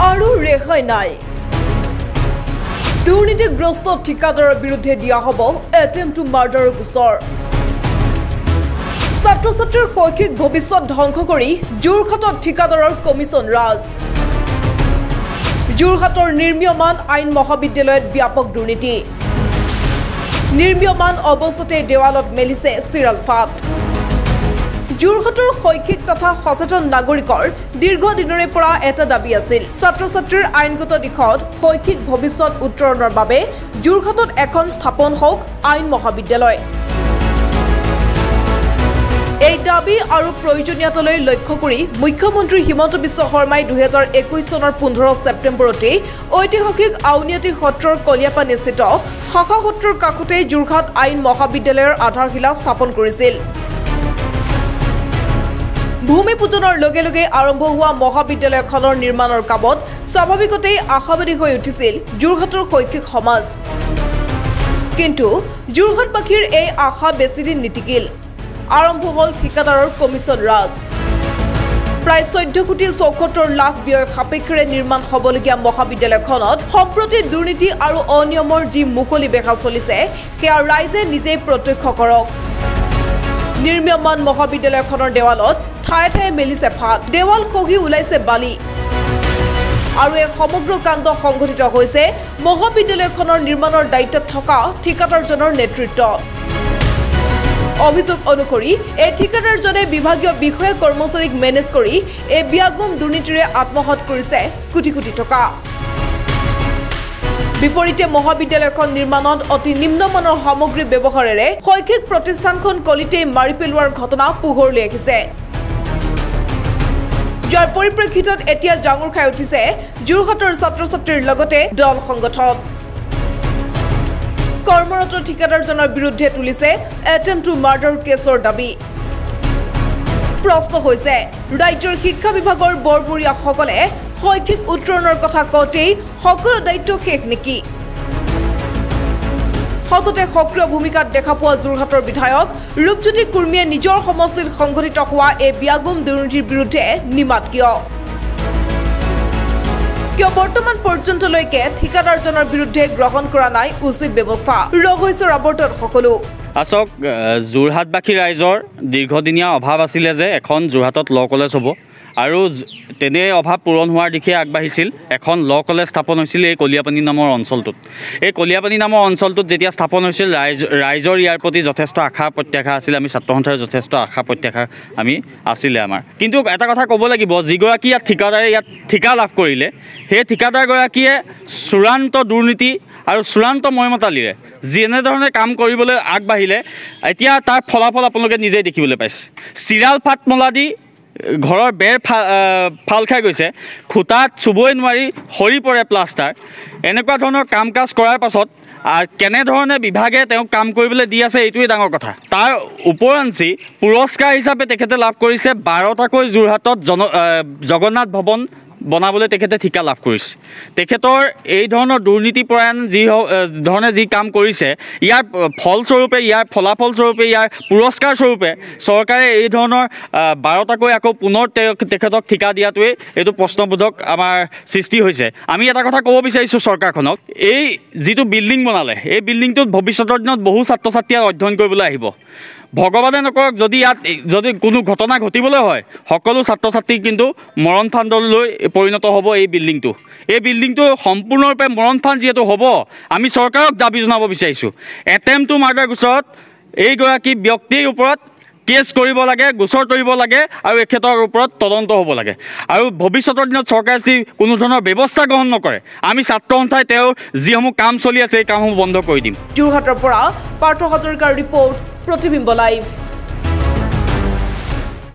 আৰু ৰেহাই নাই দুৰ্নীতিগ্ৰস্ত ঠিকাদাৰৰ বিৰুদ্ধে দিয়া হ'ব এটেম্প টু মাৰ্ডাৰৰ গোচৰ ছাত্ৰ-ছাত্ৰীৰ শৈক্ষিক ভৱিষ্যত ধ্বংস কৰি যোৰহাটত ঠিকাদাৰৰ কমিছন ৰাজ যোৰহাটৰ নিৰ্মীয়মান আইন মহাবিদ্যালয়ত ব্যাপক দুৰ্নীতি নিৰ্মীয়মান অৱস্থাতে দেৱালত মেলিছে চিৰাল ফাট যোৰহাটৰ শৈক্ষিক তথা সচেতন নাগৰিকৰ দীৰ্ঘদিনৰে পৰা এটা দাবী আছিল ছাত্ৰ-ছাত্ৰীৰ আইনগত দিশত শৈক্ষিক ভৱিষ্যত উত্তৰণৰ বাবে যোৰহাটত এখন স্থাপন হওক আইন মহাবিদ্যালয় এই দাবী আৰু প্ৰয়োজনীয়তালৈ লক্ষ্য কৰি মুখ্যমন্ত্ৰী হিমন্ত বিশ্ব শৰ্মাই 2021 চনৰ 15 ছেপ্টেম্বৰতে ঐতিহাসিক আউনীআটী সত্ৰৰ কলিয়াপানীস্থিত শাখা সত্ৰৰ কাষতে যোৰহাট আইন মহাবিদ্যালয়ৰ আধাৰশিলা স্থাপন কৰিছিল ভূমি পূজনৰ লগে লগে আৰম্ভ হোৱা মহাবিদ্যালয়খনৰ নিৰ্মাণৰ কামত স্বাভাৱিকতেই আশাবাদী হৈ উঠিছিল যোৰহাটৰ শৈক্ষিক সমাজ কিন্তু যোৰহাটবাসীৰ এই আশা বেছিদিন নিটিকিল আৰম্ভ হল ঠিকাদাৰৰ কমিছন ৰাজ প্ৰায় 14 কোটি 74 লাখ ব্যয় সাপেক্ষৰে নিৰ্মাণ হ'বলগীয়া মহাবিদ্যালয়খনত সম্প্ৰতি দুৰ্নীতি আৰু অনিয়মৰ যি মুকলি বেহা চলিছে সেয়া ৰাইজে নিজেই প্ৰত্যক্ষ কৰক নিৰ্মীয়মান মহাবিদ্যালয়খনৰ দেৱালত ঠায়ে ঠায়ে মেলিছে ফাট দেৱাল খহি ওলাইছে বালি আৰু এক সমগ্ৰ কাণ্ড সংঘটিত হৈছে মহাবিদ্যালয়খনৰ নিৰ্মাণৰ দায়িত্বত থকা ঠিকাদাৰজনৰ নেতৃত্বত অভিযোগ অনুসৰি এই ঠিকাদাৰজনে বিভাগীয় বিষয়া কৰ্মচাৰীক মেনেজ কৰি এই বিয়াগুম দুৰ্নীতিৰে আত্মহত কৰিছে কোটি কোটি টকা বিপৰীতে মহাবিদ্যালয়খন নিৰ্মাণত অতি নিম্নমানৰ সামগ্ৰী ব্যৱহাৰেৰে শৈক্ষিক প্ৰতিষ্ঠানখন কলিতেই মাৰি পেলোৱাৰ ঘটনা পোহৰলৈ আহিছে যাৰ পৰিপ্ৰেক্ষিতত এতিয়া জাঙুৰ খাই উঠিছে যোৰহাটৰ ছাত্ৰ-ছাত্ৰীৰ লগতে দল সংগঠন কৰ্মৰত ঠিকাদাৰজনৰ বিৰুদ্ধে তুলিছে এটেম্প টু মাৰ্ডাৰ কেছৰ দাবী প্ৰশ্ন হৈছে ৰাজ্যৰ শিক্ষা বিভাগৰ বৰবৰীয়াসকলে শৈক্ষিক উত্তৰণৰ কথা কওঁতেই সকলো দায়িত্ব শেষ নেকি সততে সক্ৰিয় ভূমিকাত দেখা পোৱা যোৰহাটৰ বিধায়ক ৰূপজ্যোতি কুৰ্মীয়ে নিজৰ সমষ্টিত সংঘটিত হোৱা এই বিয়াগুম দুৰ্নীতিৰ বিৰুদ্ধে নিমাত কিয় বৰ্তমান পৰ্যন্তলৈকে ঠিকাদাৰজনৰ বিৰুদ্ধে গ্ৰহণ কৰা নাই উচিত ব্যৱস্থা ৰহস্যৰ আৱৰ্তত সকলো আচক যোৰহাটবাসী ৰাইজৰ দীৰ্ঘদিনীয়া অভাৱ আছিলে যে এখন যোৰহাটত ল কলেজ হ'ব আৰু তেনে অভাৱ পূৰণ হোৱাৰ দিশে আগবাঢ়িছিল এখন ল কলেজ স্থাপন হৈছিল এই কলিয়াপানী নামৰ অঞ্চলটোত এই কলিয়াপানী নামৰ অঞ্চলটোত যেতিয়া স্থাপন হৈছিল ৰাইজৰ ইয়াৰ প্ৰতি যথেষ্ট আশা প্ৰত্যাশা আছিল আমি ছাত্ৰ সন্থাৰ যথেষ্ট আশা প্ৰত্যাশা আমি আছিলে আমাৰ কিন্তু এটা কথা ক'ব লাগিব যিগৰাকী ইয়াত ঠিকাদাৰে ইয়াত ঠিকা লাভ কৰিলে সেই ঠিকাদাৰগৰাকীয়ে চূড়ান্ত দুৰ্নীতি আৰু চূড়ান্ত ময়মতালিৰে যেনেধৰণে কাম কৰিবলৈ আগবাঢ়িলে এতিয়া তাৰ ফলাফল আপোনালোকে নিজেই দেখিবলৈ পাইছে চিৰাল ফাট মলা দি ঘৰৰ বেৰ ফাল খাই গৈছে খুটাত চুবই নোৱাৰি সৰি পৰে প্লাষ্টাৰ এনেকুৱা ধৰণৰ কাম কাজ কৰাৰ পাছত কেনেধৰণে বিভাগে তেওঁক কাম কৰিবলৈ দি আছে এইটোৱেই ডাঙৰ কথা তাৰ ওপৰঞ্চি পুৰস্কাৰ হিচাপে তেখেতে লাভ কৰিছে 12টাকৈ যোৰহাটত জগন্নাথ ভৱন বনাবলৈ তেখেতে ঠিকা লাভ কৰিছে তেখেতৰ এই ধৰণৰ দুৰ্নীতিপৰায়ণ যি ধৰণে যি কাম কৰিছে ইয়াৰ ফলস্বৰূপে ইয়াৰ ফলাফলস্বৰূপে ইয়াৰ পুৰস্কাৰ স্বৰূপে চৰকাৰে এই ধৰণৰ 12টাকৈ আকৌ পুনৰ তেখেতক ঠিকা দিয়াটোৱে এইটো প্ৰশ্নবোধক আমাৰ সৃষ্টি হৈছে আমি এটা কথা ক'ব বিচাৰিছোঁ চৰকাৰখনক এই যিটো বিল্ডিং বনালে এই বিল্ডিংটোত ভৱিষ্যতৰ দিনত বহু ছাত্ৰ ছাত্ৰীয়ে অধ্যয়ন কৰিবলৈ আহিব ভগৱানে নকৰক যদি কোনো ঘটনা ঘটিবলৈ হয় সকলো ছাত্ৰ ছাত্ৰী কিন্তু মৰণ ফান্দলৈ পৰিণত হ'ব এই বিল্ডিংটো সম্পূৰ্ণৰূপে মৰণ ফান্দ যিহেতু হ'ব আমি চৰকাৰক দাবী জনাব বিচাৰিছোঁ এটেম্প টু মাৰ্ডাৰ গোচৰত এইগৰাকী ব্যক্তিৰ ওপৰত কেছ কৰিব লাগে গোচৰ তৰিব লাগে আৰু এখেতৰ ওপৰত তদন্ত হ'ব লাগে আৰু ভৱিষ্যতৰ দিনত চৰকাৰে যদি কোনো ধৰণৰ ব্যৱস্থা গ্ৰহণ নকৰে আমি ছাত্ৰ সন্থাই তেওঁৰ যিসমূহ কাম চলি আছে এই কামসমূহ বন্ধ কৰি দিম যোৰহাটৰ পৰা পাৰ্থ হাজৰিকাৰ ৰিপৰ্ট প্ৰতিবিম্ব লাইভ